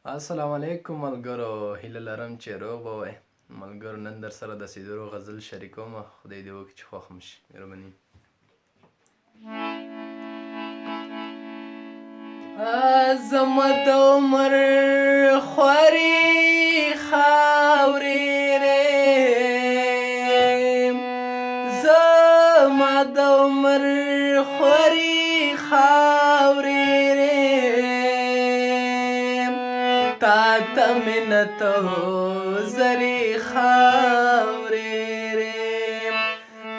السلام علیکم ملګرو، هیله لرم چې روغ به وئ. ملګرو نن در سره د سیدرو غزل شریکوم، خدای دې وکړي چې خوښ مو شي. مهرباني. زما د عمر خوارې خاورې زما د عمر خوارې خاورې تا ته منت زری خاورې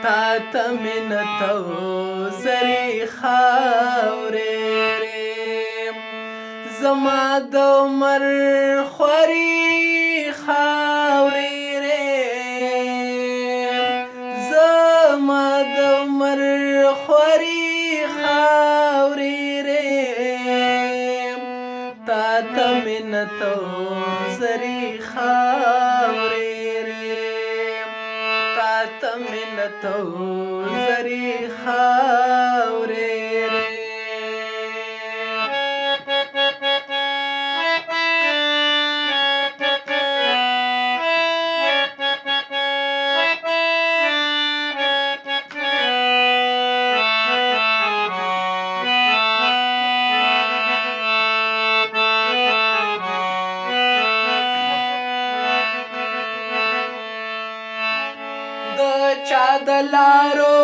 تا ته منت زری خاورې زما د عمر خوارې خاورې زما د عمر خوارې خاورې تا ته منت زری خاورې تا ته منت زری خاورې چا د لارو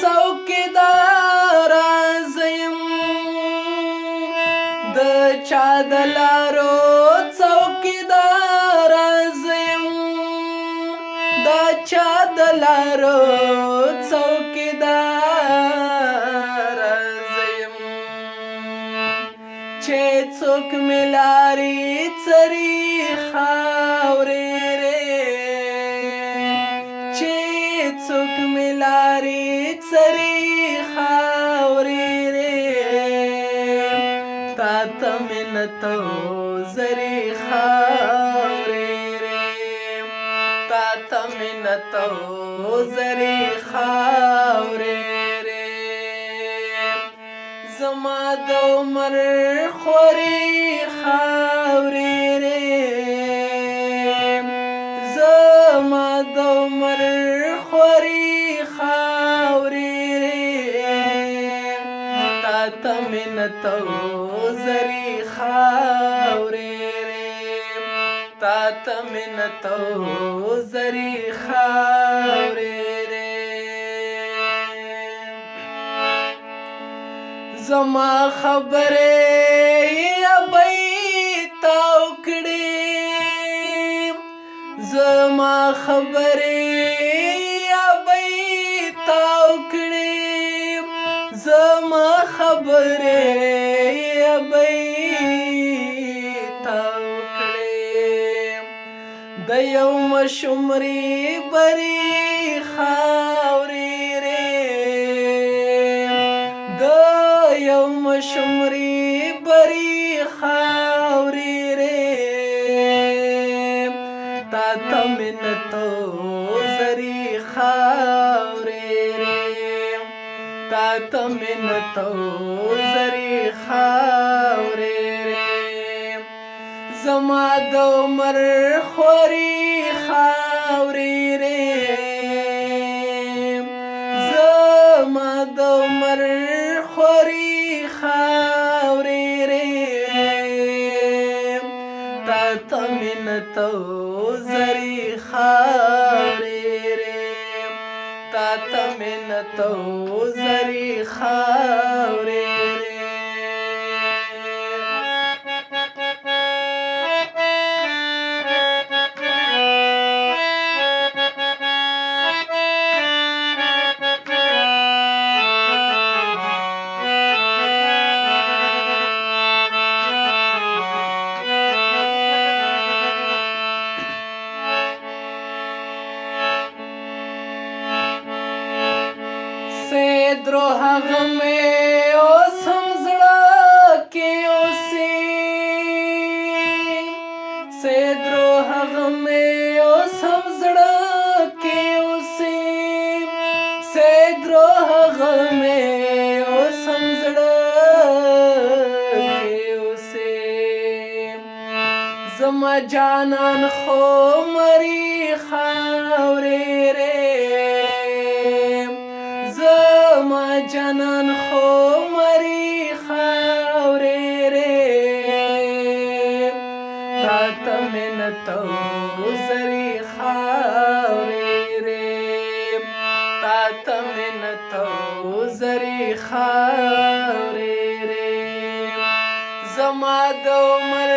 څوکیدار زیم د چا د لارو څوکیدار زیم د چا د لارو څوکیدار زیم چې څوک مې لارې څري خاورې څوک مې لارې څري خاورې تا ته منت زری خاورې تا ته منت زری خاورې زما د عمر خوارې خاورې زما د عمر خوارې خاورې تا ته منت زری خاورې تا ته منت زری خاورې زما خبرې ابۍ تاو کړې زما خبرې ابۍ تاو کړې زما خبرې ابۍ تاو کړې د یو مشمري بری خاورې د یو مشمري بری خاورې تا ته منت زری خاورې تا ته منت زری خاورې زما د عمر خوارې خاورې زما د عمر خوارې خاورې تا ته منت زری خاورې تا ته منت زری خاورې سیدرو هغه مې اوس هم زړه کې اوسي سیدرو هغه مې اوس هم زړه کې اوسي سیدرو هغه مې اوس هم زړه کې اوسي زما جانان خو مري خاورې رې زما جانان خو مري خاورې رې تاته منتو زري خاورې رې تاته منتو زري خاورې رې زما د عمر